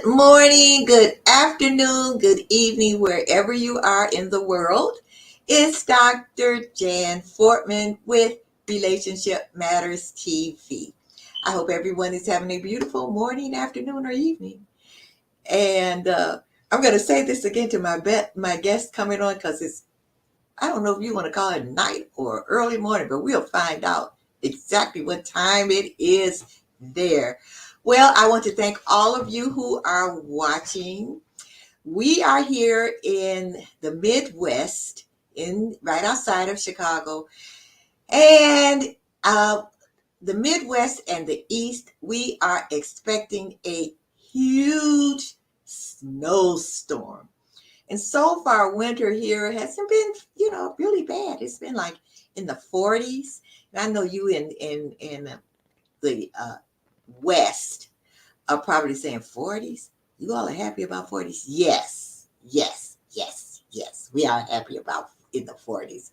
Good morning, good afternoon, good evening, wherever you are in the world. It's Dr. Jan Fortman with Relationship Matters TV. I hope everyone is having a beautiful morning, afternoon, or evening. And I'm going to say this again to my guest coming on because I don't know if you want to call it night or early morning, but we'll find out exactly what time it is there. Well, I want to thank all of you who are watching. We are here in the Midwest, in right outside of Chicago, and the Midwest and the East. We are expecting a huge snowstorm. And so far, winter here hasn't been, really bad. It's been like in the 40s. And I know you in the West are probably saying 40s. You all are happy about 40s? Yes, yes, yes, yes. We are happy about in the 40s.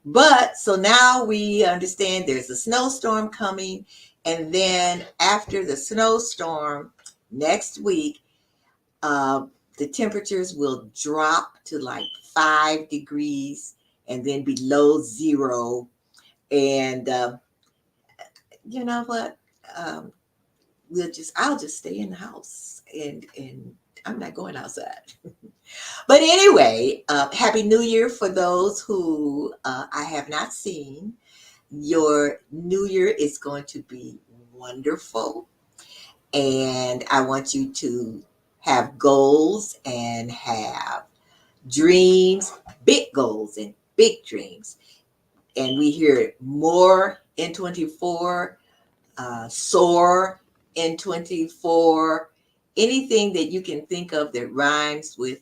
But so now we understand there's a snowstorm coming. And then after the snowstorm next week, uh, the temperatures will drop to like 5 degrees and then below zero. And you know what? Um, I'll just stay in the house and I'm not going outside. But anyway, Happy New Year for those who I have not seen. Your New Year is going to be wonderful. And I want you to have goals and have dreams, big goals and big dreams. And we hear it more in 24, soar in 24, anything that you can think of that rhymes with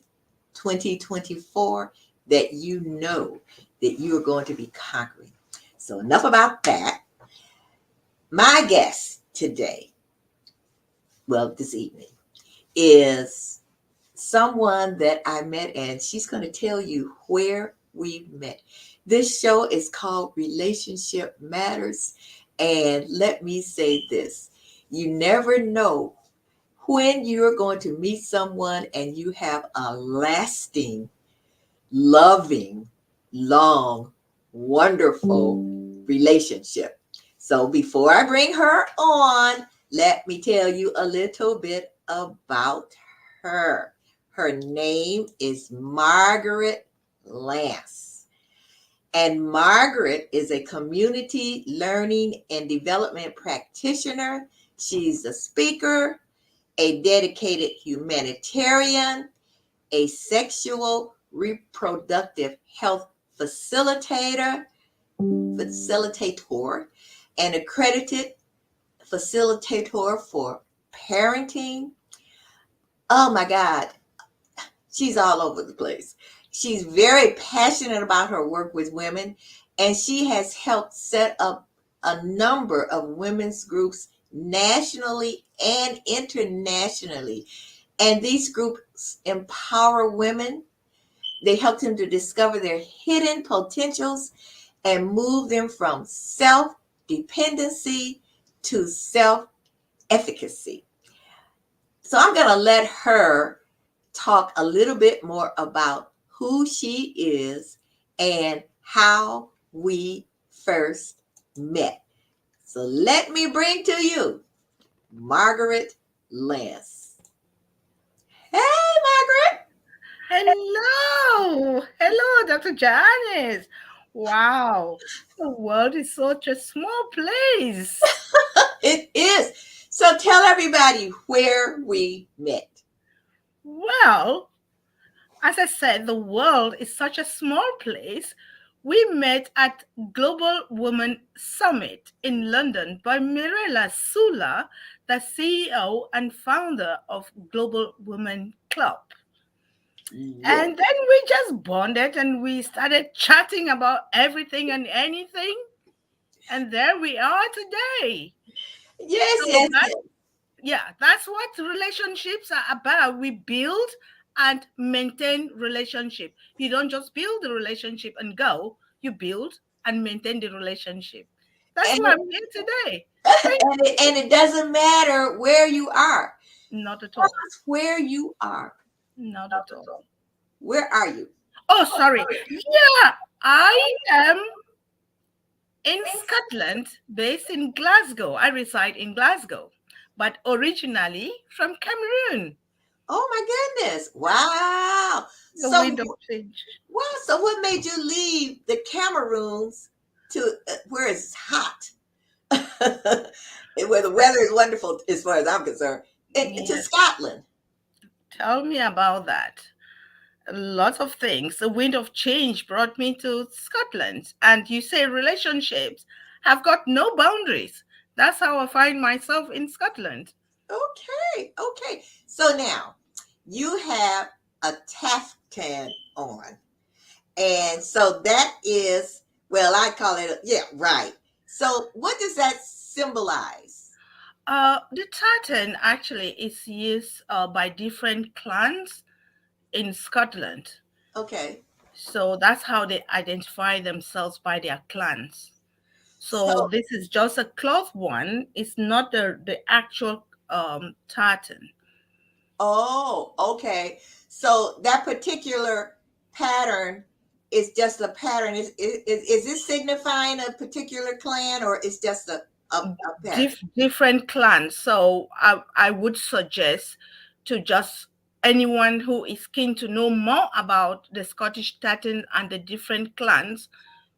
2024 that you know that you are going to be conquering. So enough about that. My guest today, well, this evening, is someone that I met, and she's going to tell you where we met. This show is called Relationship Matters. And let me say this, you never know when you're going to meet someone and you have a lasting, loving, long, wonderful relationship. So before I bring her on, let me tell you a little bit about her. Her name is Margaret Lance. And Margaret is a community learning and development practitioner. She's a speaker, a dedicated humanitarian, a sexual reproductive health facilitator, an accredited facilitator for parenting. Oh my God, she's all over the place. She's very passionate about her work with women, and she has helped set up a number of women's groups nationally and internationally. And these groups empower women. They help them to discover their hidden potentials and move them from self-dependency to self-efficacy. So I'm going to let her talk a little bit more about who she is and how we first met. So let me bring to you Margaret Lance. Hey, Margaret. Hello, Dr. Janice. Wow, the world is such a small place. It is. So tell everybody where we met. Well, as I said, the world is such a small place. We met at Global Women Summit in London by Mirella Sula, the CEO and founder of Global Women Club. Yeah. And then we just bonded and we started chatting about everything and anything. And there we are today. Yes, So yes, that yes. yeah, that's what relationships are about. We build and maintain relationship. You don't just build the relationship and go, you build and maintain the relationship. That's And why I'm here today. Thank and it doesn't matter where you are. Not at Tell all. us where you are. Not at all. Where are you? Oh, sorry. Yeah, I am in Scotland, based in Glasgow. I reside in Glasgow, but originally from Cameroon. Oh my goodness. Wow. The So wind of change. wow, so what made you leave the Cameroons to where it's hot? Where the weather is wonderful as far as I'm concerned. To Yes, Scotland. tell me about that. Lots of things. The wind of change brought me to Scotland. And you say relationships have got no boundaries. That's how I find myself in Scotland. Okay, okay. So now you have a taftan on. And so that is, well, I call it, yeah, right. So what does that symbolize? The tartan actually is used by different clans in Scotland. Okay. So that's how they identify themselves, by their clans. So So, this is just a cloth one. It's not the actual tartan. oh, okay. So that particular pattern is just a pattern. Is this signifying a particular clan or is just a pattern? Different clans. So I would suggest to just anyone who is keen to know more about the Scottish tartan and the different clans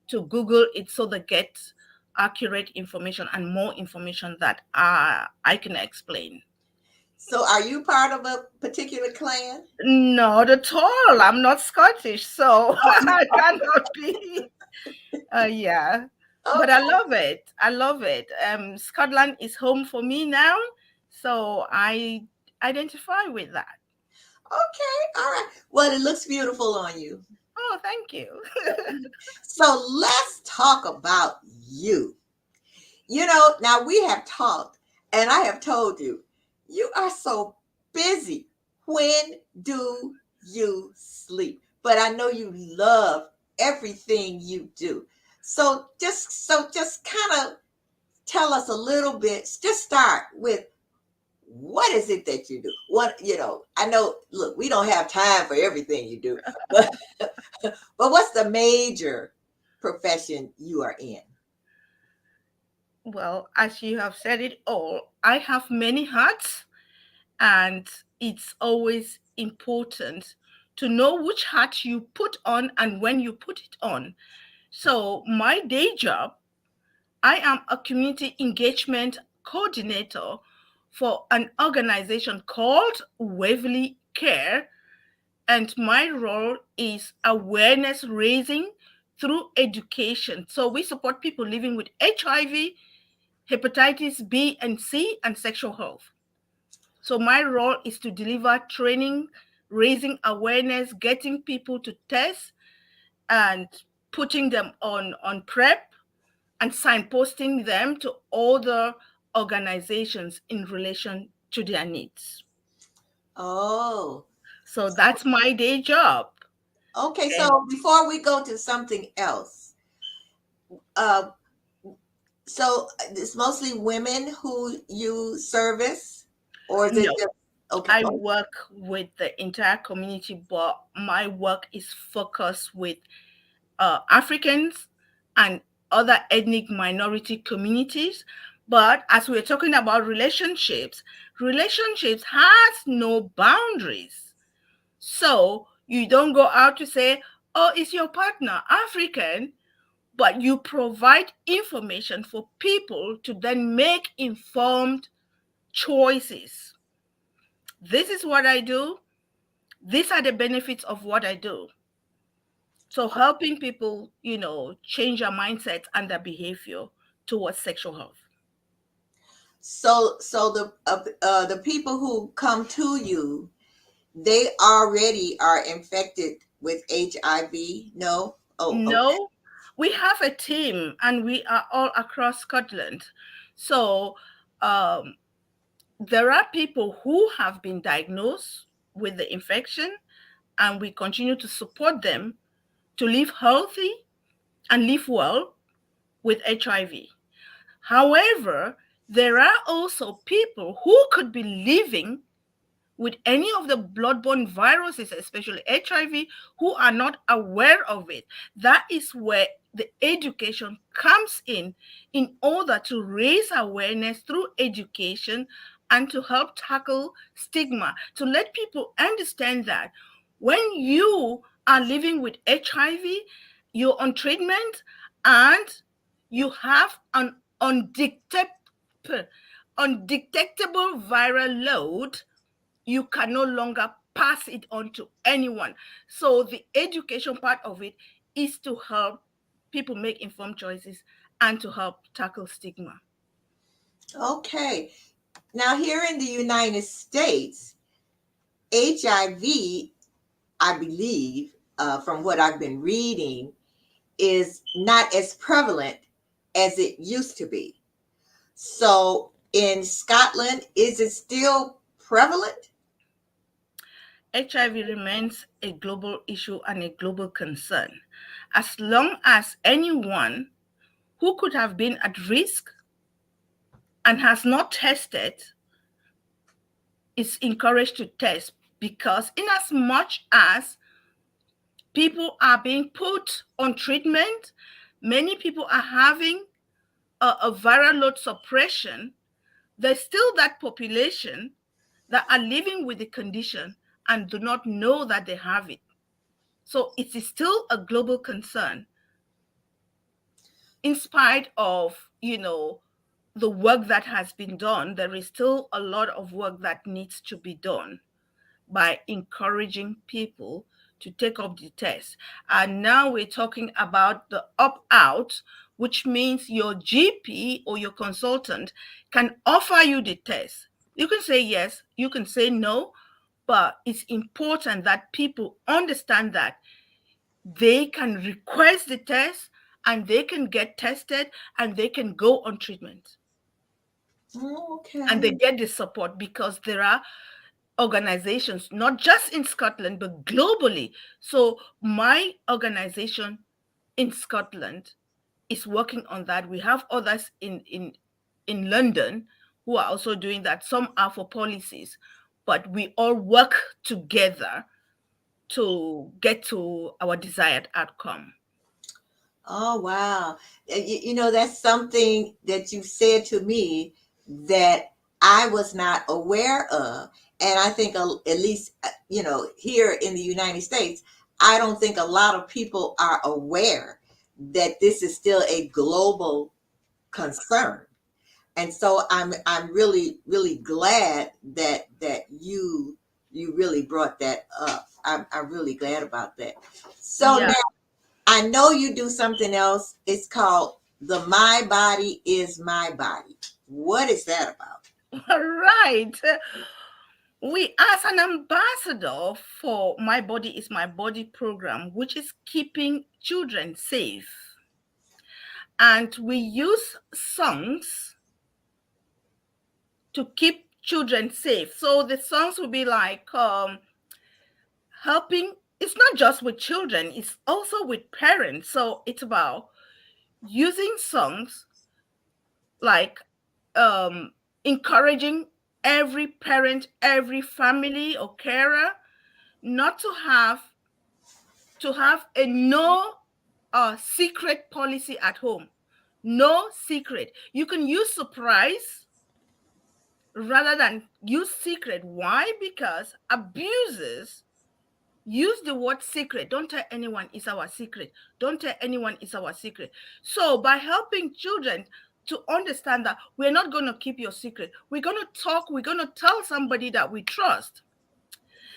to Google it so they get accurate information and more information that I can explain. So are you part of a particular clan? Not at all. I'm not Scottish, so I cannot be. Yeah, but I Okay. love it. I love it. Scotland is home for me now, so I identify with that. Okay. All right. Well, it looks beautiful on you. Oh, thank you. So let's talk about you. Now we have talked and I have told you, you are so busy. When do you sleep? But I know you love everything you do. So just kind of tell us a little bit. Just start with what is it that you do? I know, look, we don't have time for everything you do, but but what's the major profession you are in? Well, as you have said it all, I have many hats, and it's always important to know which hat you put on and when you put it on. So, my day job, I am a community engagement coordinator for an organization called Waverley Care, and my role is awareness raising through education. So we support people living with HIV, hepatitis B and C, and sexual health. So my role is to deliver training, raising awareness, getting people to test, and putting them on PrEP, and signposting them to other organizations in relation to their needs. Oh, So that's my day job. okay. And So before we go to something else, uh, so it's mostly women who you service, or is it no, just okay? I work with the entire community, but my work is focused with Africans and other ethnic minority communities. But as we're talking about relationships, relationships has no boundaries. So you don't go out to say, oh, is your partner African? But you provide information for people to then make informed choices. This is what I do. These are the benefits of what I do. So helping people, change their mindset and their behavior towards sexual health. So the people who come to you, they already are infected with HIV. No. Oh, okay. No, we have a team and we are all across Scotland. So um, there are people who have been diagnosed with the infection, and we continue to support them to live healthy and live well with HIV. However, there are also people who could be living with any of the bloodborne viruses, especially HIV, who are not aware of it. That is where the education comes in order to raise awareness through education and to help tackle stigma, to let people understand that when you are living with HIV, you're on treatment and you have an undetectable viral load, you can no longer pass it on to anyone. So the education part of it is to help people make informed choices and to help tackle stigma. Okay. Now, here in the United States, HIV, I believe, from what I've been reading, is not as prevalent as it used to be. So, in Scotland, is it still prevalent? HIV remains a global issue and a global concern. As long as anyone who could have been at risk and has not tested is encouraged to test, because in as much as people are being put on treatment, many people are having a viral load suppression, there's still that population that are living with the condition and do not know that they have it. So it is still a global concern, in spite of, the work that has been done. There is still a lot of work that needs to be done by encouraging people to take up the test. And now we're talking about the opt out, which means your GP or your consultant can offer you the test. You can say yes, you can say no, but it's important that people understand that they can request the test and they can get tested and they can go on treatment and they Okay. get the support, because there are organizations, not just in Scotland, but globally. So my organization in Scotland is working on that. We have others in London who are also doing that. Some are for policies, but we all work together to get to our desired outcome. Oh, wow. That's something that you said to me that I was not aware of. And I think, at least, here in the United States, I don't think a lot of people are aware that this is still a global concern. And so I'm really, really glad that you really brought that up. I'm really glad about that. So Yeah. I know you do something else. It's called the My Body is My Body. What is that about? All right. We, as an ambassador for My Body is My Body program, which is keeping children safe, and we use songs to keep children safe. So the songs will be like helping. It's not just with children, it's also with parents. So it's about using songs like encouraging every parent, every family or carer not to have a no secret policy at home. No secret. You can use surprise rather than use secret. Why? Because abusers use the word secret. Don't tell anyone it's our secret. Don't tell anyone it's our secret. So by helping children to understand that we're not going to keep your secret, we're going to talk, we're going to tell somebody that we trust.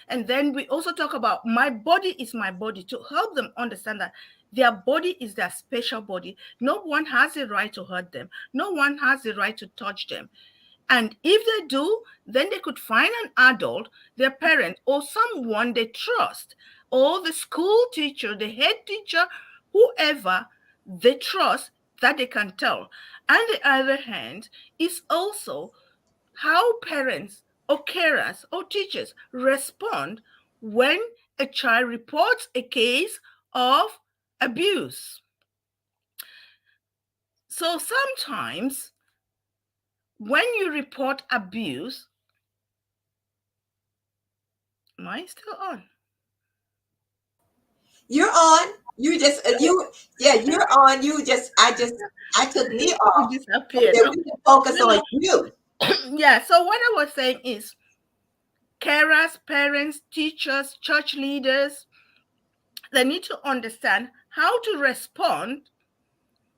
And then we also talk about my body is my body, to help them understand that their body is their special body. No one has the right to hurt them. No one has the right to touch them. And if they do, then they could find an adult, their parent, or someone they trust, or the school teacher, the head teacher, whoever they trust, that they can tell. And the other hand is also how parents or carers or teachers respond when a child reports a case of abuse. So sometimes, when you report abuse, I still on? You're on. You just yeah, you're on. I took me You off so disappeared. that Okay. we can focus No, on no. you. Yeah. So what I was saying is, carers, parents, teachers, church leaders, they need to understand how to respond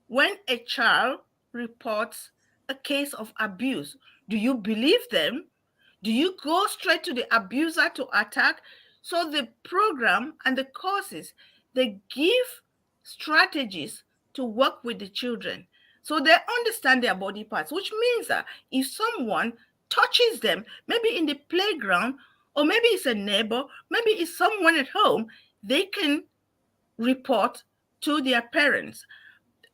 when a child reports a case of abuse. Do you believe them? Do you go straight to the abuser to attack? So the program and the courses, they give strategies to work with the children. So they understand their body parts, which means that if someone touches them, maybe in the playground, or maybe it's a neighbor, maybe it's someone at home, they can report to their parents.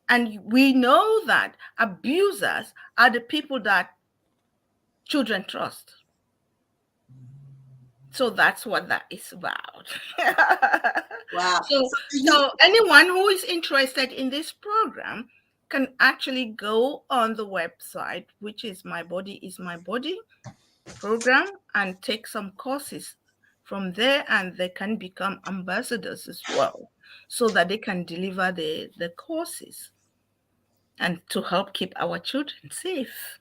And we know that abusers are the people that children trust. So that's what that is about. Wow. so So do you so anyone who is interested in this program can actually go on the website, which is My Body is My Body program, and take some courses from there, and they can become ambassadors as well, so that they can deliver the courses and to help keep our children safe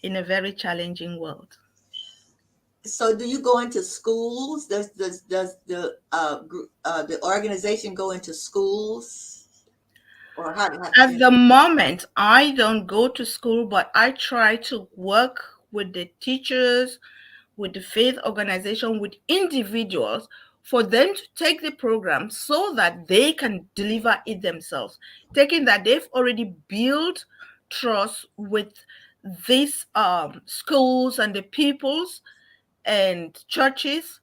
in a very challenging world. do you go into schools? Does the organization go into schools, or how At the moment, I don't go to school, but I try to work with the teachers, with the faith organization, with individuals for them to take the program so that they can deliver it themselves. Taking that they've already built trust with these schools and the peoples and churches,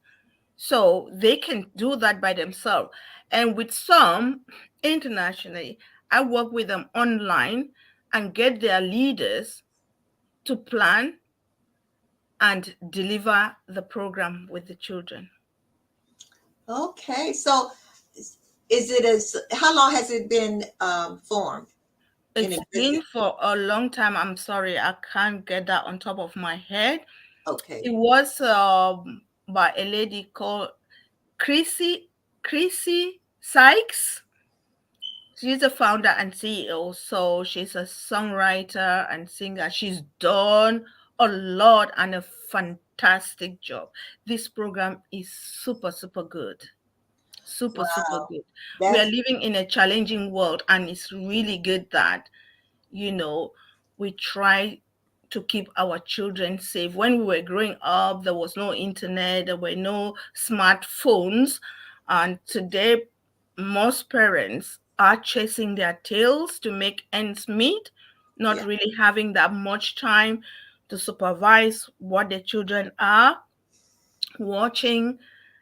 so they can do that by themselves. And with some internationally, I work with them online and get their leaders to plan and deliver the program with the children. Okay, so is it as how long has it been formed in It's been existence? for a long time. I'm sorry, I can't get that on top of my head. Okay, It was by a lady called Chrissy Chrissy Sykes. She's a founder and CEO, so she's a songwriter and singer. She's done a lot and a fantastic job. This program is super, super good. Super, super wow, good. We are that's living in a challenging world, and it's really good that, you know, we try to keep our children safe. When we were growing up, there was no internet, there were no smartphones. And today, most parents are chasing their tails to make ends meet, not yeah. really having that much time to supervise what their children are watching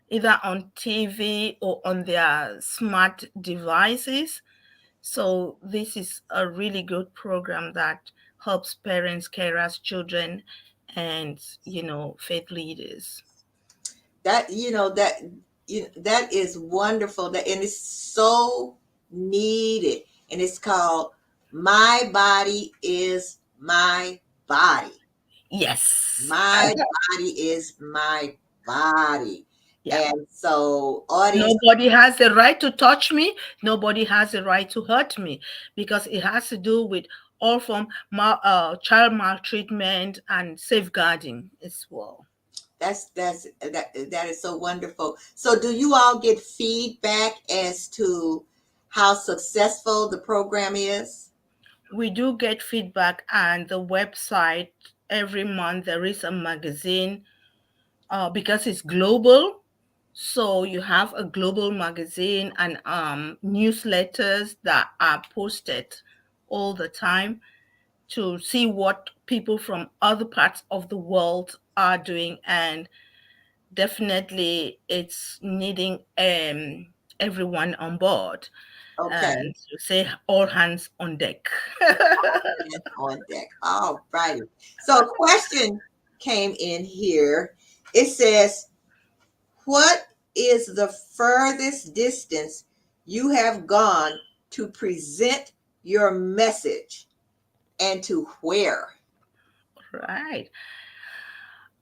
either on TV or on their smart devices. So this is a really good program that helps parents, carers, children, and faith leaders. That that is wonderful. That and it's so needed. And it's called My Body is My Body. Yes. My body is my body. Yeah. And so audience, Nobody has the right to touch me. Nobody has the right to hurt me, because it has to do with all from child maltreatment and safeguarding as well. that is so wonderful. So do you all get feedback as to how successful the program is? We do get feedback, and the website every month there is a magazine, because it's global. So you have a global magazine and newsletters that are posted all the time to see what people from other parts of the world are doing. And definitely it's needing everyone on board, Okay. and to say all hands on deck. Hands on deck. All righty. So a question came in here. It says, what is the furthest distance you have gone to present your message, and to where? Right.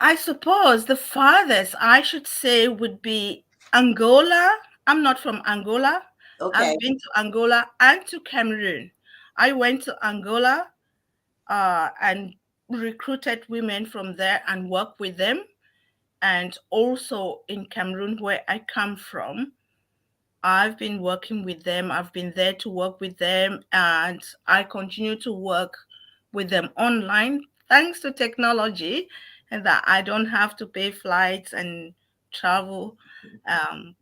I suppose the farthest I should say would be Angola. I'm not from Angola. Okay. I've been to Angola and to Cameroon. I went to Angola and recruited women from there and worked with them. And also in Cameroon, where I come from, I've been working with them. I've been there to work with them, and I continue to work with them online thanks to technology, and that I don't have to pay flights and travel.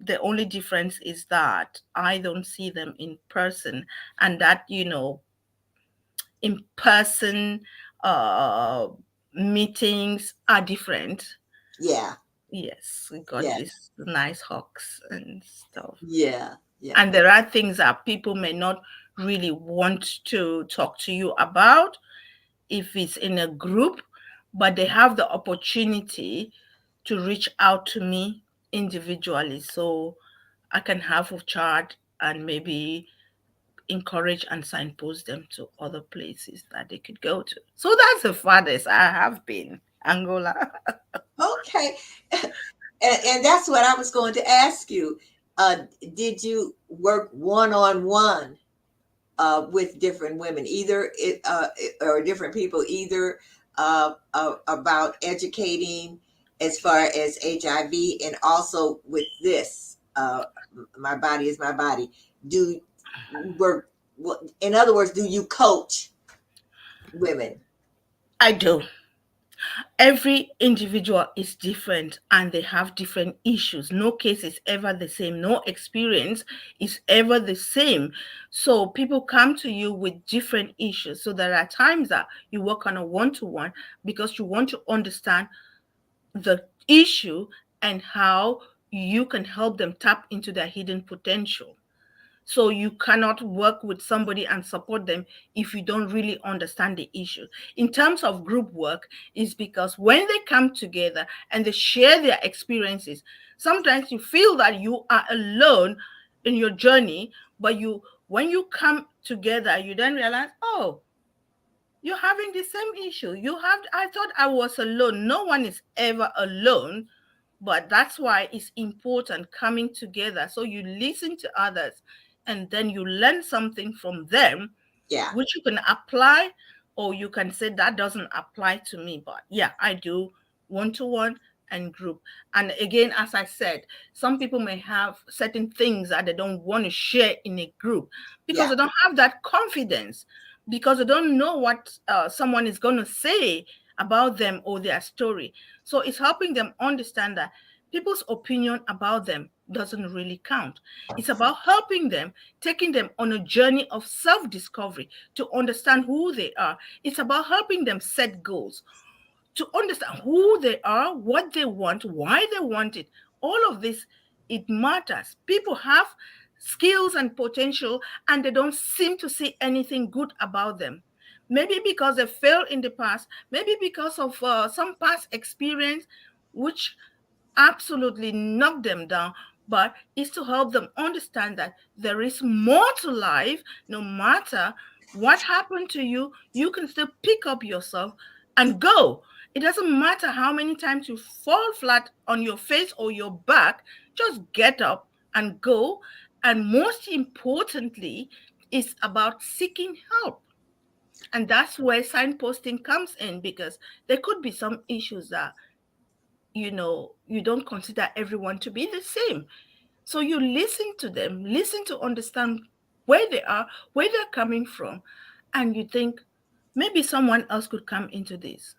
The only difference is that I don't see them in person, and that, in person uh, meetings are different. Yeah. Yes, we got Yeah. these nice hugs and stuff. Yeah. Yeah. And there are things that people may not really want to talk to you about if it's in a group, but they have the opportunity to reach out to me individually so I can have a chat and maybe encourage and signpost them to other places that they could go to. So that's the farthest I have been, Angola. Okay. And that's what I was going to ask you. Uh, did you work one on one with different women, or different people, either about educating as far as HIV, and also with this, my body is my body? Do work, in other words, do you coach women? I do. Every individual is different and they have different issues. No case is ever the same. No experience is ever the same. So people come to you with different issues. So there are times that you work on a one-to-one because you want to understand the issue and how you can help them tap into their hidden potential. So you cannot work with somebody and support them if you don't really understand the issue. In terms of group work, is because when they come together and they share their experiences, sometimes you feel that you are alone in your journey, but when you come together, you then realize, oh, you're having the same issue. I thought I was alone. No one is ever alone, but that's why it's important coming together so you listen to others and then you learn something from them, Yeah. which you can apply, or you can say that doesn't apply to me. But yeah, I do one to one and group. And again, as I said, some people may have certain things that they don't want to share in a group because Yeah. they don't have that confidence, because they don't know what someone is going to say about them or their story. So it's helping them understand that people's opinion about them doesn't really count. It's about helping them, taking them on a journey of self discovery to understand who they are. It's about helping them set goals, to understand who they are, what they want, why they want it. All of this, it matters. People have skills and potential, and they don't seem to see anything good about them. Maybe because they failed in the past, maybe because of some past experience, which absolutely knock them down, but it's to help them understand that there is more to life. No matter what happened to you, you can still pick up yourself and go. It doesn't matter how many times you fall flat on your face or your back, just get up and go. And most importantly, it's about seeking help. And that's where signposting comes in, because there could be some issues that you don't consider everyone to be the same. So you listen to them, listen to understand where they are, where they're coming from, and you think maybe someone else could come into this.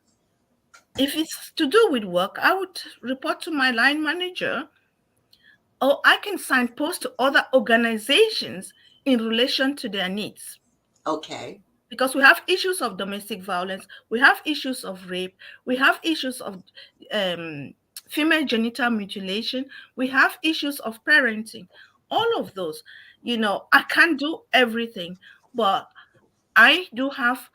If it's to do with work, I would report to my line manager, or I can signpost to other organizations in relation to their needs, Okay. because we have issues of domestic violence, we have issues of rape, we have issues of um, female genital mutilation, we have issues of parenting. All of those, I can't do everything, but I do have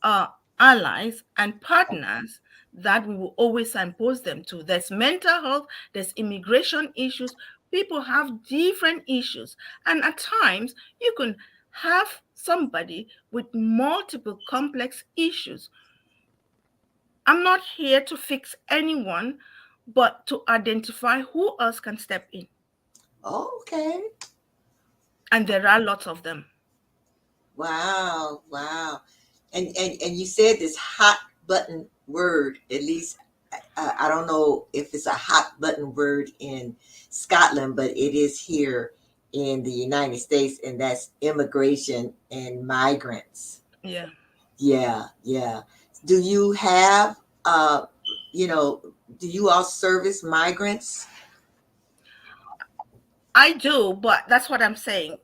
uh, allies and partners that we will always signpost them to. There's mental health, there's immigration issues. People have different issues. And at times, you can have somebody with multiple complex issues. I'm not here to fix anyone, but to identify who else can step in. Okay. And there are lots of them. Wow. Wow. And you said this hot button word, at least I don't know if it's a hot button word in Scotland, but it is here in the United States, and that's immigration and migrants. Yeah. Yeah, yeah. Do you have, you know, do you all service migrants? I do, but that's what I'm saying.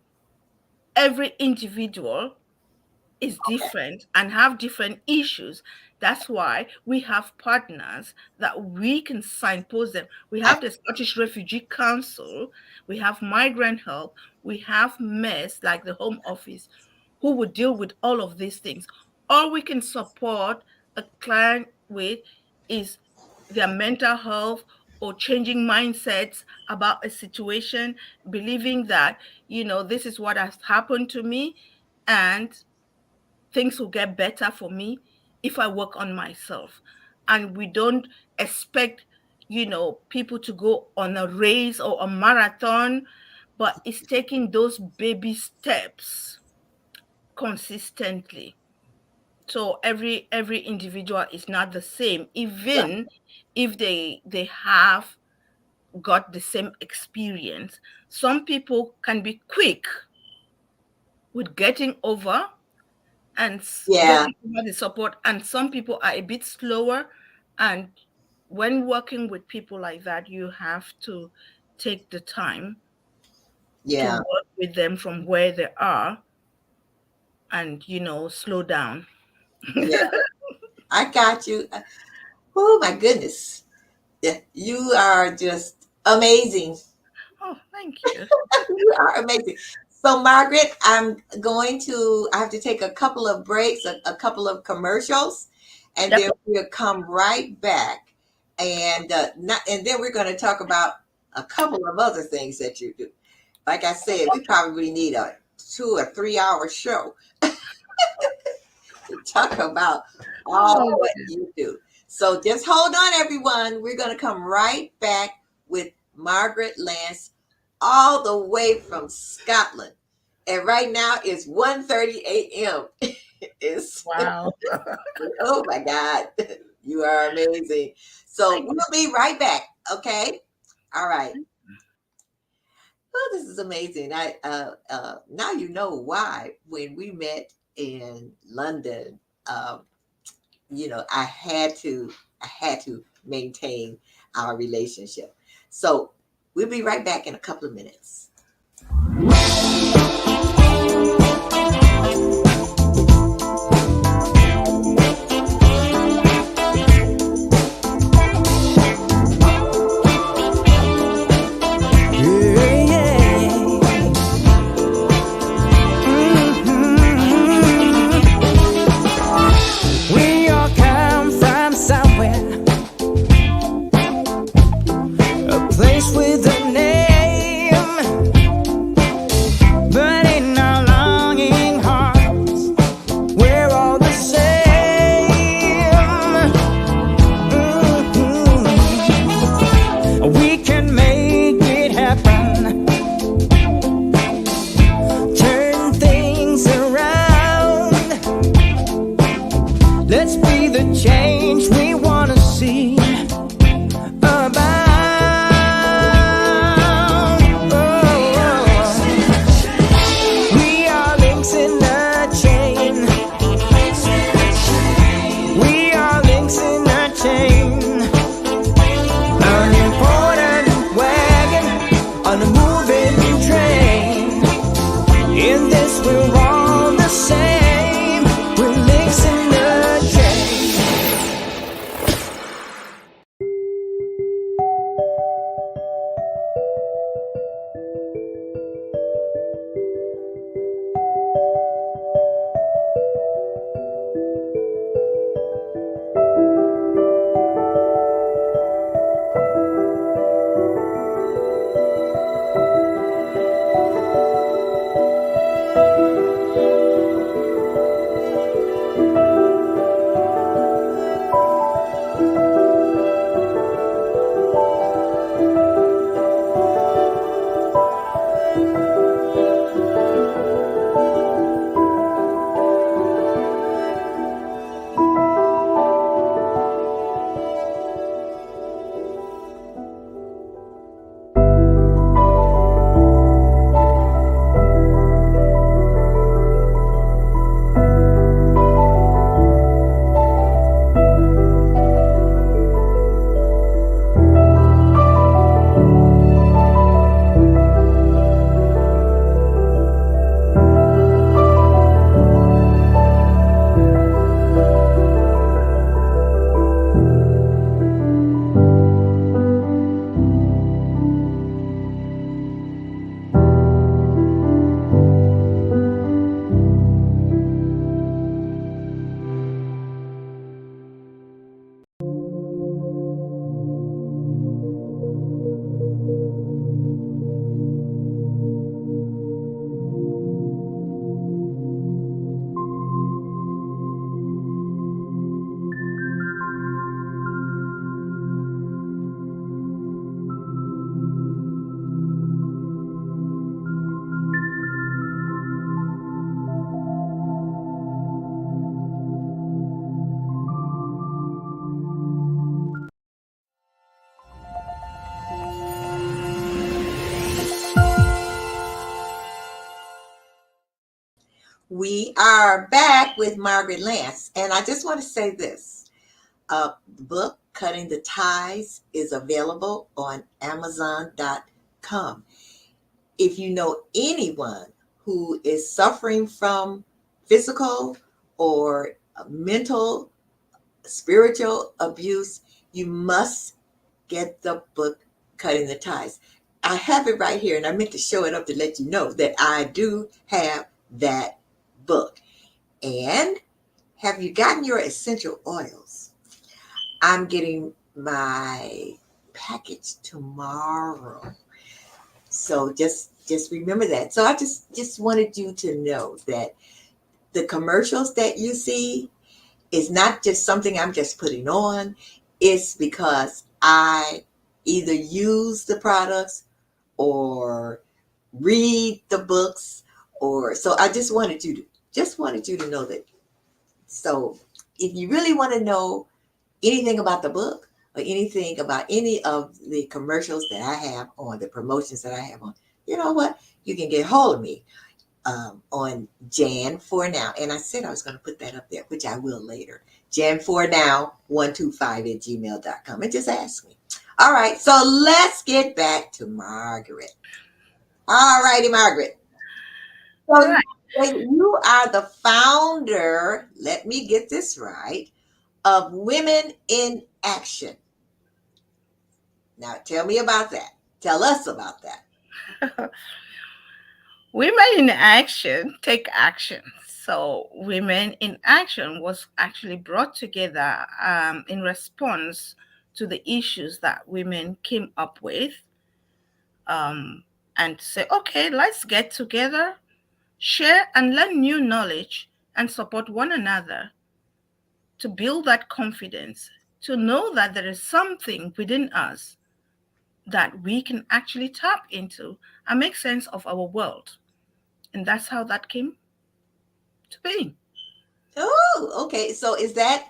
Every individual is different and have different issues. That's why we have partners that we can signpost them. We I, have the Scottish Refugee Council, we have Migrant Help, we have MES, like the Home Office, who would deal with all of these things. All we can support a client with is their mental health or changing mindsets about a situation, believing that, this is what has happened to me, and things will get better for me if I work on myself. And we don't expect, people to go on a race or a marathon, but it's taking those baby steps consistently. So every individual is not the same, right. even if they have got the same experience. Some people can be quick with getting over and Yeah, getting over the support, and some people are a bit slower. And when working with people like that, you have to take the time to yeah, work with them from where they are, and slow down. yeah. I got you. Oh my goodness. Yeah, you are just amazing. Oh, thank you. You are amazing. So, Margaret, I have to take a couple of breaks, a couple of commercials, and Yep. then we'll come right back. And then we're going to talk about a couple of other things that you do. Like I said, we probably need a 2 or 3 hour show to talk about all Oh, what you do. So just hold on, everyone. We're going to come right back with Margaret Lance, all the way from Scotland. And right now it's 1:30 a.m. It's wow. oh my God, you are amazing. So Thank we'll be right back. Okay. All right. Oh, this is amazing. Now you know why when we met in London, um, I had to maintain our relationship. So we'll be right back in a couple of minutes. We all come from somewhere, a place with a name, but We are back with Margaret Lance, and I just want to say this. The book, Cutting the Ties, is available on Amazon.com. If you know anyone who is suffering from physical or mental, spiritual abuse, you must get the book Cutting the Ties. I have it right here, and I meant to show it up to let you know that I do have that book. And have you gotten your essential oils? I'm getting my package tomorrow. So just remember that. So I just wanted you to know that the commercials that you see is not just something I'm just putting on. It's because I either use the products or read the books, or so I just wanted you to know that. So if you really want to know anything about the book or anything about any of the commercials that I have on, the promotions that I have on, you know what? You can get hold of me on Jan for Now. And I said I was going to put that up there, which I will later. Jan for Now 125 at gmail.com. And just ask me. All right. So let's get back to Margaret. All righty, Margaret. All So right. you are the founder, let me get this right, of Women in Action. Now, tell me about that. Tell us about that. Women in Action take action. So, Women in Action was actually brought together in response to the issues that women came up with, um, and say, okay, let's get together, share and learn new knowledge, and support one another to build that confidence, to know that there is something within us that we can actually tap into and make sense of our world. And that's how that came to be. Oh, okay. So is that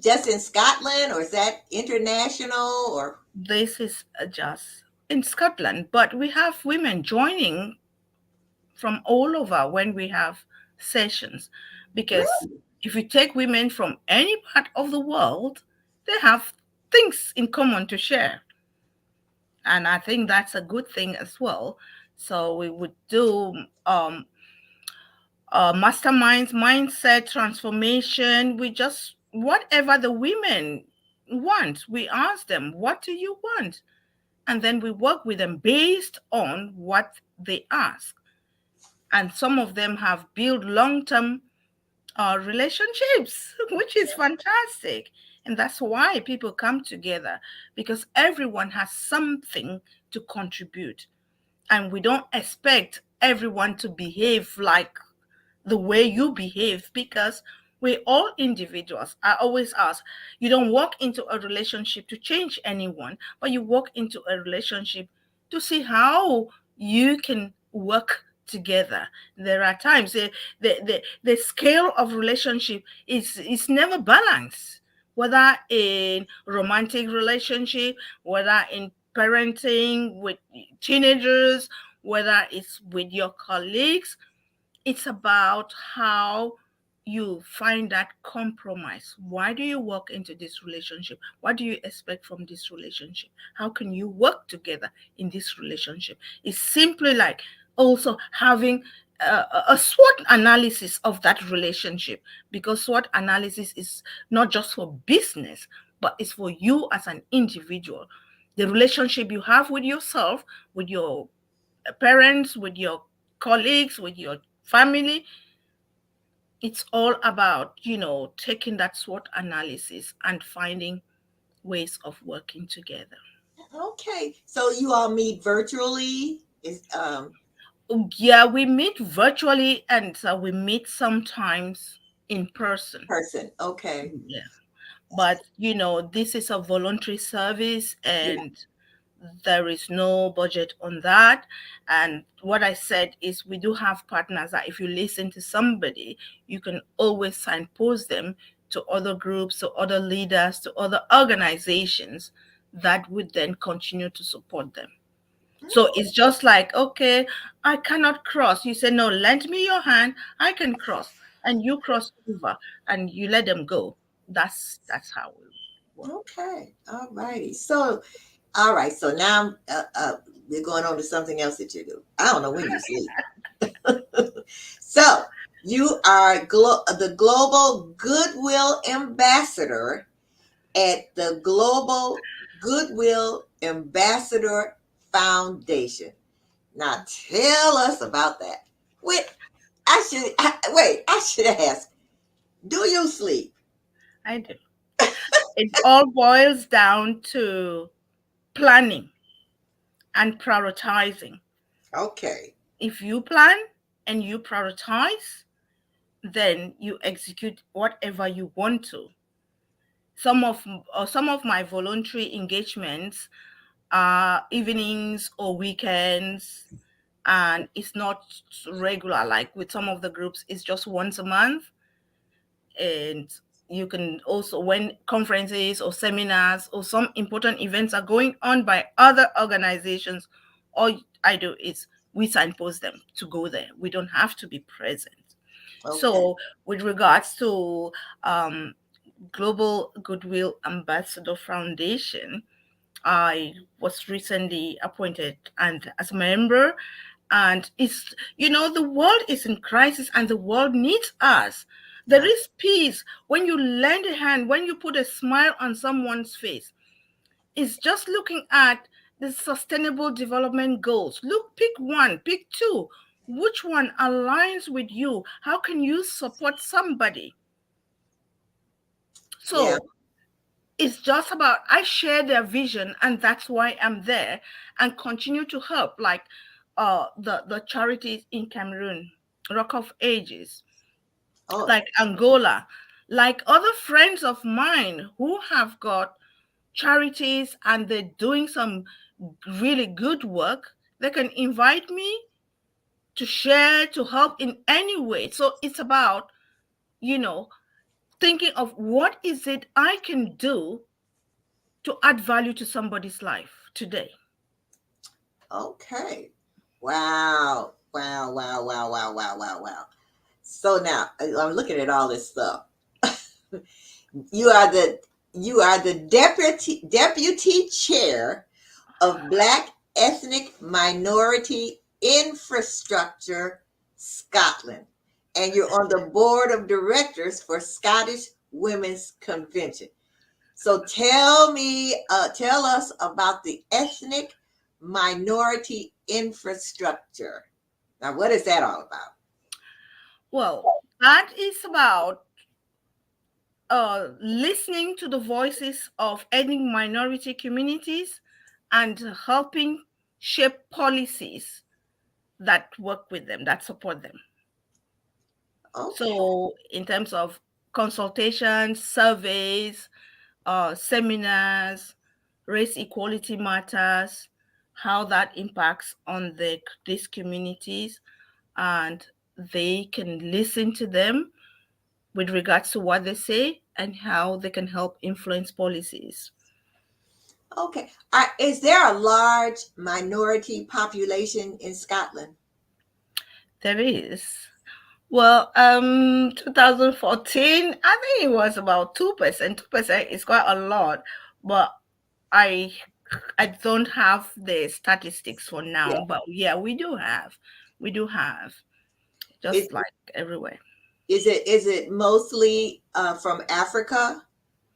just in Scotland or is that international or? This is just in Scotland, but we have women joining from all over when we have sessions. Because Really? if you take women from any part of the world, they have things in common to share. And I think that's a good thing as well. So we would do masterminds, mindset transformation. We just, whatever the women want, we ask them, what do you want? And then we work with them based on what they ask. And some of them have built long term relationships, which is fantastic. And that's why people come together, because everyone has something to contribute. And we don't expect everyone to behave like the way you behave, because we're all individuals. I always ask, you don't walk into a relationship to change anyone, but you walk into a relationship to see how you can work together. There are times the scale of relationship is never balanced, whether in romantic relationship, whether in parenting with teenagers, whether it's with your colleagues. It's about how you find that compromise. Why do you walk into this relationship? What do you expect from this relationship? How can you work together in this relationship? It's simply like also having a SWOT analysis of that relationship, because SWOT analysis is not just for business, but it's for you as an individual. The relationship you have with yourself, with your parents, with your colleagues, with your family. It's all about, taking that SWOT analysis and finding ways of working together. Okay. So you all meet virtually? Is Yeah, we meet virtually, and we meet sometimes in person. person. Okay. Yeah. But, this is a voluntary service, Yeah. and there is no budget on that. And what I said is, we do have partners that if you listen to somebody, you can always signpost them to other groups, to other leaders, to other organizations that would then continue to support them. So it's just like, okay, I cannot cross. You say, no, lend me your hand. I can cross. And you cross over and you let them go. That's how we work. Okay. All righty. So, all right. So now we're going on to something else that you do. I don't know when you sleep. So you are the Global Goodwill Ambassador at the Global Goodwill Ambassador Foundation. Now tell us about that. Wait, I should ask, do you sleep? I do. It all boils down to planning and prioritizing. Okay. If you plan and you prioritize, then you execute whatever you want to. Some of my voluntary engagements are evenings or weekends, and it's not regular. Like with some of the groups, it's just once a month. And you can also, when conferences or seminars or some important events are going on by other organizations, all I do is we signpost them to go there. We don't have to be present. Okay. So with regards to um, Global Goodwill Ambassador Foundation, I was recently appointed and as a member, and it's, the world is in crisis and the world needs us. There is peace when you lend a hand, when you put a smile on someone's face. It's just looking at the sustainable development goals. Look, pick one, pick two. Which one aligns with you? How can you support somebody? Yeah. So it's just about, I share their vision and that's why I'm there and continue to help, like the charities in Cameroon, Rock of Ages, Oh, like Angola, like other friends of mine who have got charities and they're doing some really good work. They can invite me to share, to help in any way. So it's about, you know thinking of what is it I can do to add value to somebody's life today. okay. Wow. Wow. Wow. Wow. Wow. Wow. Wow. Wow. So now I'm looking at all this stuff. You are the deputy chair of Black Ethnic Minority Infrastructure Scotland, and you're on the board of directors for Scottish Women's Convention. So tell us about the ethnic minority infrastructure. Now, what is that all about? Well, that is about listening to the voices of ethnic minority communities and helping shape policies that work with them, that support them. Okay, So, in terms of consultations, surveys, seminars, race equality matters, how that impacts on these communities, and they can listen to them with regards to what they say and how they can help influence policies. okay. Is there a large minority population in Scotland? There is. Well, 2014, I think it was about 2%. 2% is quite a lot, but I I don't have the statistics for Yeah. now. But yeah, we do have, Is just like everywhere. is it mostly from Africa,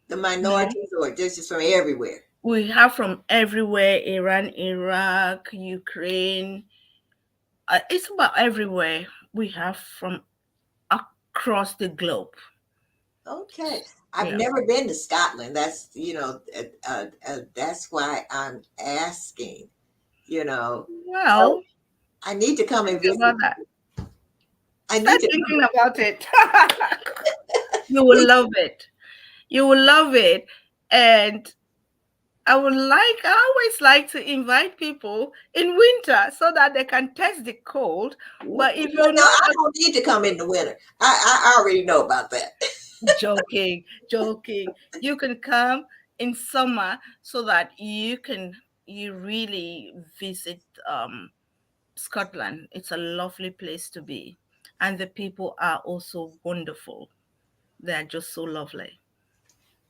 the No, minorities, or just from everywhere? we have from everywhere: Iran, Iraq, Ukraine. It's about everywhere. We have from across the globe. Okay. I've Yeah. never been to Scotland. That's why I'm asking. You know, so Well, I need to come and think visit. about that. I need Start to come. thinking about it. You will We, love it. You will love it. And I always like to invite people in winter so that they can test the cold. But if no, you're not I don't need to come in the winter. I already know about that. joking, you can come in summer so that you can, you really visit Scotland. It's a lovely place to be. And the people are also wonderful. They're just so lovely.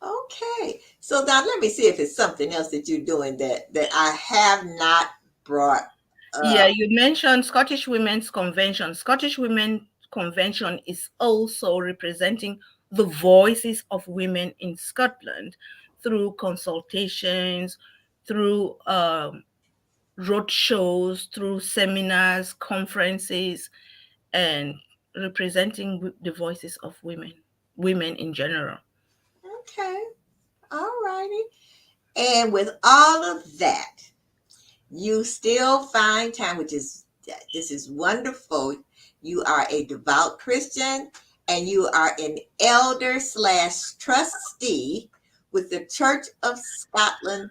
Okay. So now let me see if it's something else that you're doing that I have not brought Yeah, up. you mentioned Scottish Women's Convention. Scottish Women's Convention is also representing the voices of women in Scotland through consultations, through road shows, through seminars, conferences, and representing the voices of women in general. Okay. All righty. And with all of that, you still find time, which is this is wonderful. You are a devout Christian and you are an elder slash trustee with the Church of Scotland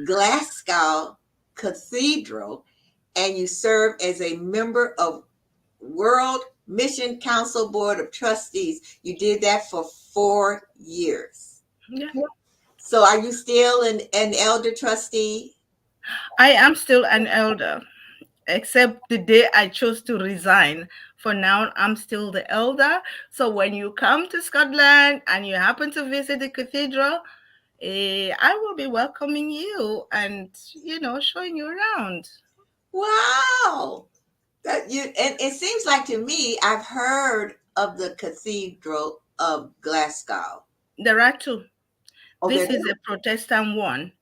Glasgow Cathedral, and you serve as a member of World Mission Council Board of Trustees. You did that for 4 years. Yeah. So are you still an elder trustee? I am still an elder, except the day I chose to resign. For now, I'm still the elder. So when you come to Scotland and you happen to visit the cathedral, I will be welcoming you and, showing you around. Wow. That you and it seems like to me I've heard of the Cathedral of Glasgow. There are two. Oh, This there. is a Protestant one,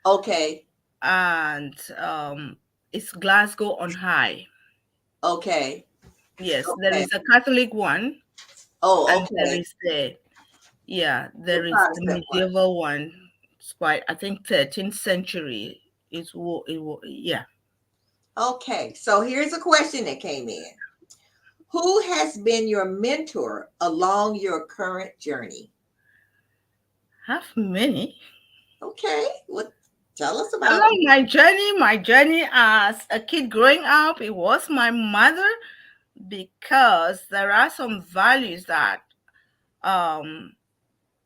Okay. and it's Glasgow on High. Okay. Yes, there Okay. is a Catholic one, Oh, and there okay. is The there is the Protestant one. medieval one. It's quite, I think, 13th century. Yeah. Okay. So here's a question that came in. Who has been your mentor along your current journey? Have many. Okay. What tell us about Along my journey as a kid growing up, it was my mother, because there are some values that um,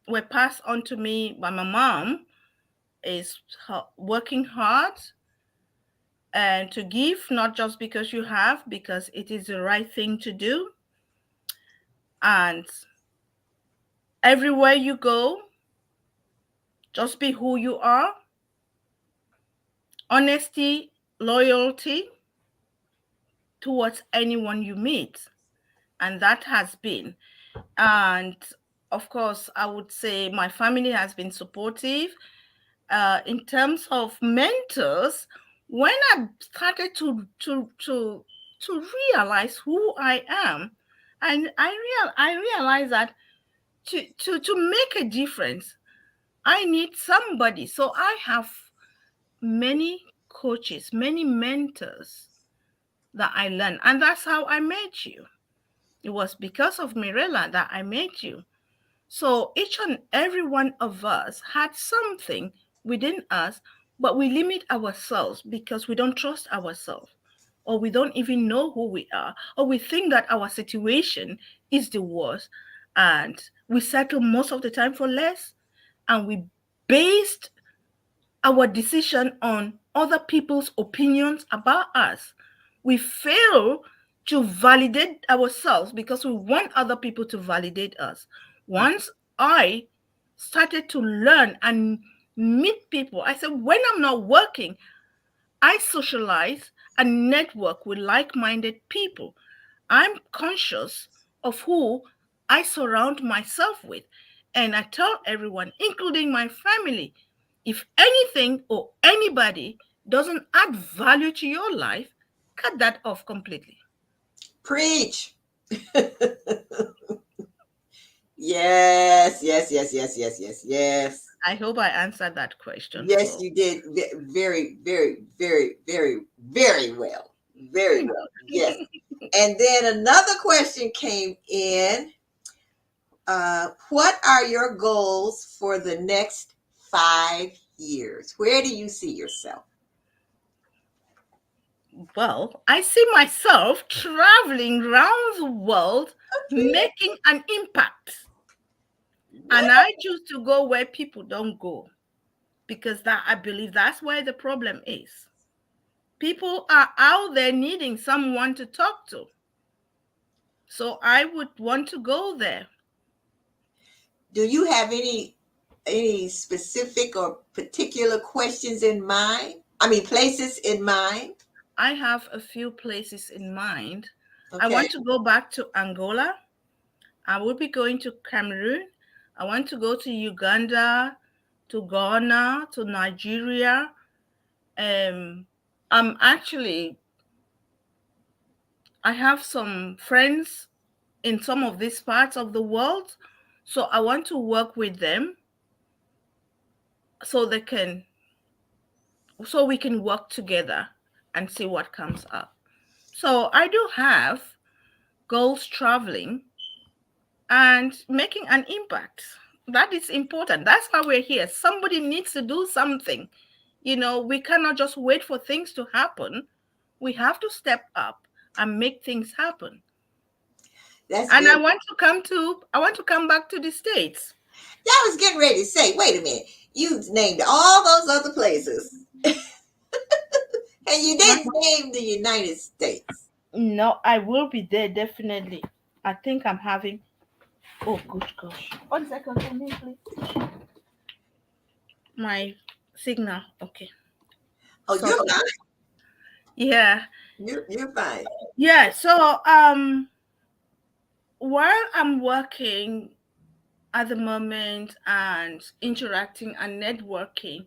were passed on to me by my mom. Is working hard and to give, not just because you have, because it is the right thing to do. And everywhere you go, just be who you are. Honesty, loyalty towards anyone you meet. And that has been. And of course, I would say my family has been supportive. In terms of mentors, when I started to realize who I am, and I realized that to make a difference, I need somebody. So I have many coaches, many mentors that I learned, and that's how I met you. It was because of Mirella that I met you. So each and every one of us had something within us, but we limit ourselves because we don't trust ourselves, or we don't even know who we are, or we think that our situation is the worst, and we settle most of the time for less, and we based our decision on other people's opinions about us. We fail to validate ourselves because we want other people to validate us. Once I started to learn and meet people, I said, when I'm not working, I socialize and network with like minded people. I'm conscious of who I surround myself with. And I tell everyone, including my family, if anything or anybody doesn't add value to your life, cut that off completely. preach. Yes, yes, yes, yes, yes, yes, yes. I hope I answered that question Yes, for. you did very, very, very, very, very well. Very Thank well. Yes. And then another question came in. What are your goals for the next 5 years? Where do you see yourself? you. Well, I see myself traveling around the world, Okay. making an impact. What? And I choose to go where people don't go, because that I believe that's where the problem is. People are out there needing someone to talk to. So I would want to go there. Do you have any specific or particular questions in mind? I mean, places in mind? I have a few places in mind. I Okay. want to go back to Angola. I will be going to Cameroon. I want to go to Uganda, to Ghana, to Nigeria. Um, I'm actually, I have some friends in some of these parts of the world. So I want to work with them so they can, so we can work together and see what comes up. So I do have goals traveling and making an impact. That is important. That's why we're here. Somebody needs to do something. We cannot just wait for things to happen. We have to step up and make things happen. That's And very. I want to come back to the States. Yeah, I was getting ready to say, wait a minute. You named all those other places, and you My- didn't name the United States. No, I will be there definitely. I think I'm having, oh good gosh. 1 second for me, please. My signal. Okay. Oh, So you're fine. yeah. You're fine. Yeah. So while I'm working at the moment and interacting and networking,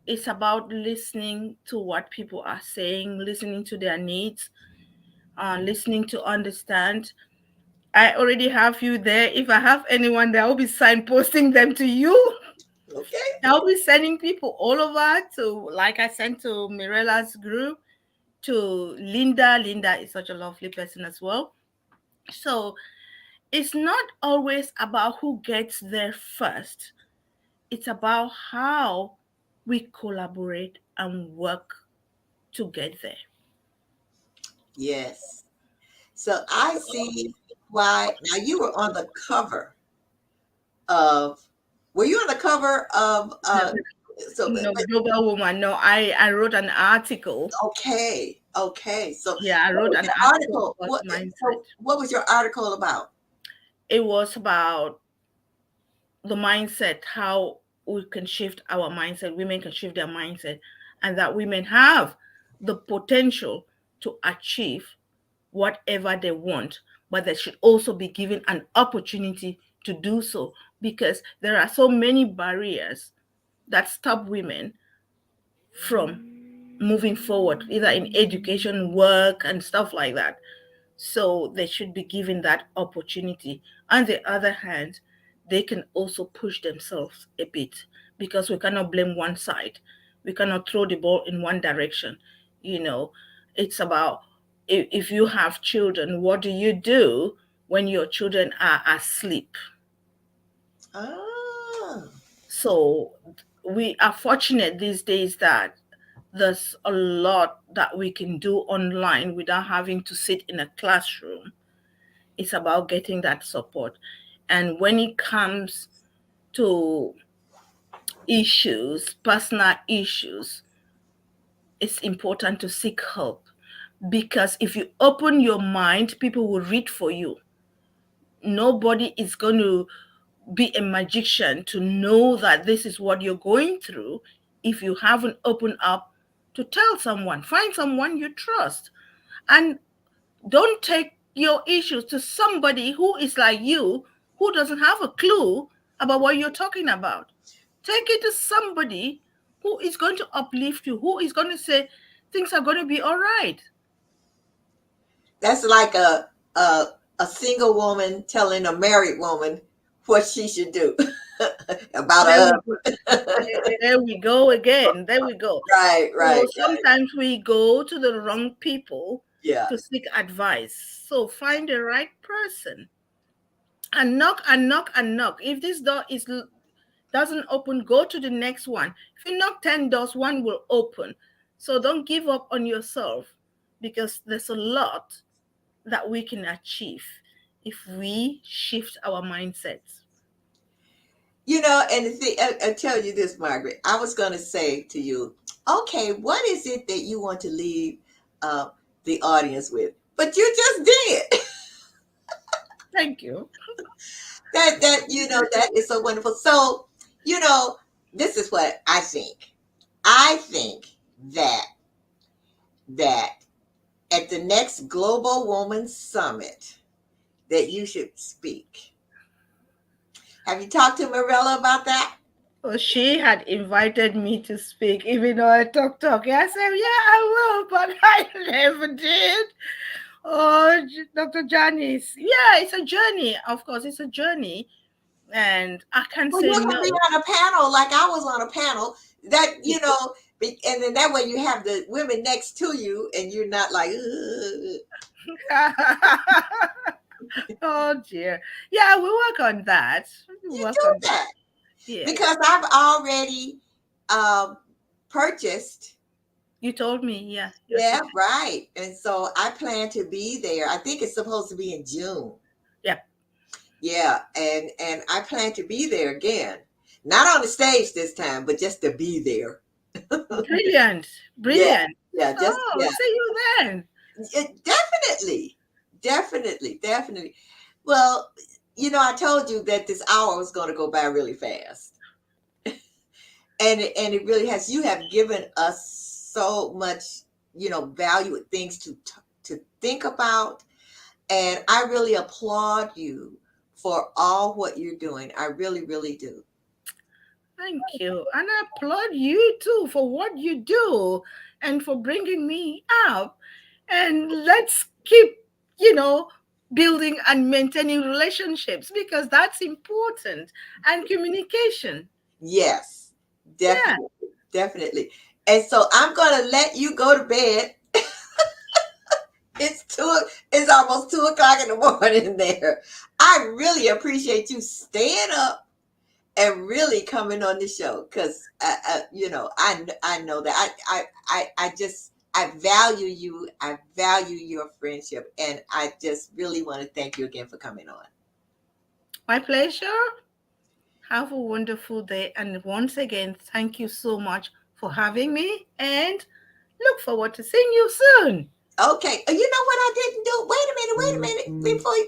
it's about listening to what people are saying, listening to their needs, listening to understand. I already have you there. If I have anyone there, I'll be signposting them to you. Okay. I'll be sending people all over to, like I sent to Mirella's group, to Linda. Linda is such a lovely person as well. So it's not always about who gets there first. It's about how we collaborate and work to get there. Yes. So I see why. Now you were on the cover of. Were you on the cover of? No, So no, Global Woman. No, I wrote an article. okay, okay. So Yeah, I what wrote was an your article article? about mindset. What was your article about? It was about the mindset, how we can shift our mindset, women can shift their mindset, and that women have the potential to achieve whatever they want, but they should also be given an opportunity to do so, because there are so many barriers that stop women from moving forward, either in education, work, and stuff like that. So they should be given that opportunity. On the other hand, they can also push themselves a bit, because we cannot blame one side. We cannot throw the ball in one direction. You know, it's about, if you have children, what do you do when your children are asleep? Ah, So we are fortunate these days that there's a lot that we can do online without having to sit in a classroom. It's about getting that support. And when it comes to issues, personal issues, it's important to seek help, because if you open your mind, people will read for you. Nobody is going to be a magician to know that this is what you're going through if you haven't opened up to tell someone. Find someone you trust, and don't take your issues to somebody who is like you, who doesn't have a clue about what you're talking about. Take it to somebody who is going to uplift you, who is going to say things are going to be all right. that's like a a single woman telling a married woman what she should do about There we a go. husband. There we go again. There we go. Right, So right, right. sometimes we go to the wrong people Yeah. to seek advice. So find the right person and knock and knock and knock. If this door doesn't open, go to the next one. If you knock 10 doors, one will open. So don't give up on yourself, because there's a lot that we can achieve if we shift our mindsets. And the thing, I tell you this, Margaret, I was going to say to you, okay, what is it that you want to leave uh, the audience with? But you just did. Thank you. That is so wonderful. So, you know, this is what I think. I think that that at the next Global Woman Summit that you should speak. Have you talked to Marilla about that? Oh, she had invited me to speak, even though I talk. I said, yeah, I will, but I never did. Oh, Dr. Janice. Yeah, it's a journey. Of course, it's a journey. And I can't Well, say you can be no. on a panel like I was on a panel that, and then that way you have the women next to you and you're not like, ugh. Oh, dear. Yeah, we work on that. We You work do on that. that. Yes. Because I've already um, purchased. You told me, yeah. Yeah, right. And so I plan to be there. I think it's supposed to be in June. Yeah. Yeah, and I plan to be there again. Not on the stage this time, but just to be there. Brilliant. Yeah, Brilliant. yeah, just Oh, yeah. see you then. Definitely. Definitely, definitely. Well, I told you that this hour was going to go by really fast. And it really has. You have given us so much, value and things to think about, and I really applaud you for all what you're doing. I really, really do. Thank you. And I applaud you too for what you do and for bringing me up. And let's keep, you know, building and maintaining relationships because that's important. And communication. Yes, Yeah. definitely, definitely. And so I'm going to let you go to bed. It's two. It's almost 2 o'clock in the morning there. I really appreciate you staying up and really coming on the show because I know that I value you. I value your friendship, and I just really want to thank you again for coming on. My pleasure. Have a wonderful day. And once again, thank you so much for having me and look forward to seeing you soon. Okay, you know what I didn't do? Wait a minute.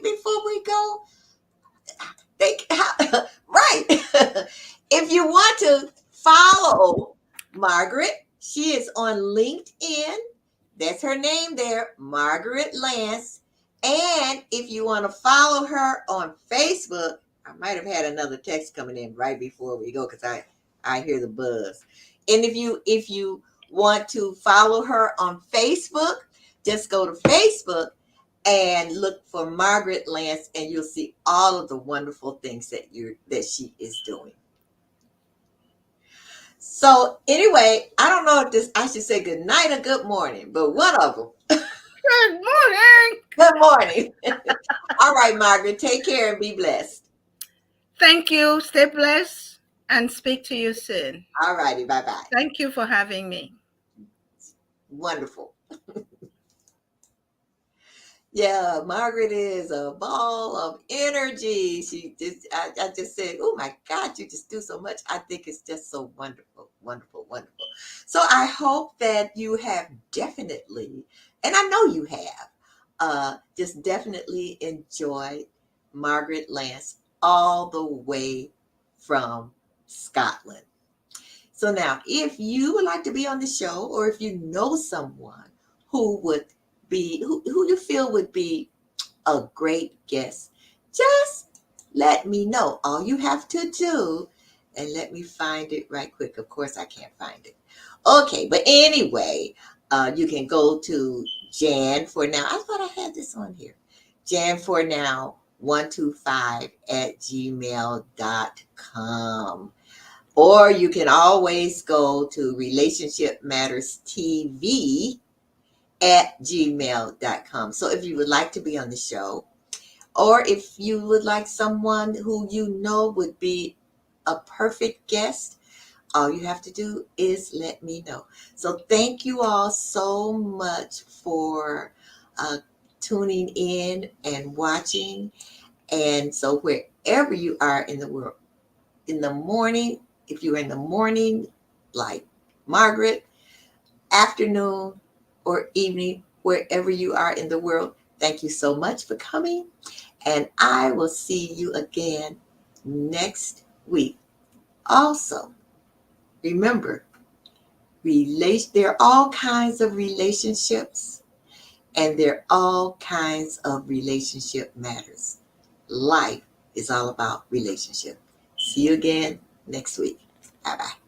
Before we go, right. If you want to follow Margaret, she is on LinkedIn. That's her name there, Margaret Lance. And if you want to follow her on Facebook, I might have had another text coming in right before we go because I hear the buzz. And if you want to follow her on Facebook, just go to Facebook and look for Margaret Lance, and you'll see all of the wonderful things that she is doing. So anyway, I don't know if I should say good night or good morning, but one of them. Good morning. Good morning. All right, Margaret, take care and be blessed. Thank you. Stay blessed and speak to you soon. All righty, bye-bye. Thank you for having me. Wonderful. Yeah, Margaret is a ball of energy. I just said, oh my God, you just do so much. I think it's just so wonderful, wonderful, wonderful. So I hope that you have definitely, and I know you have, just definitely enjoyed Margaret Lance all the way from Scotland. So now, if you would like to be on the show, or if you know someone who would who you feel would be a great guest, just let me know. All you have to do, and let me find it right quick. Of course, I can't find it. Okay, but anyway, you can go to Jan for now. I thought I had this on here. Jan for now 125 at gmail.com. Or you can always go to Relationship Matters TV at gmail.com. So if you would like to be on the show, or if you would like someone who you know would be a perfect guest, all you have to do is let me know. So thank you all so much for tuning in and watching. And so wherever you are in the world, in the morning, if you're in the morning, like Margaret, afternoon, or evening, wherever you are in the world, thank you so much for coming. And I will see you again next week. Also, remember, there are all kinds of relationships, and there are all kinds of relationship matters. Life is all about relationship. See you again next week. Bye bye.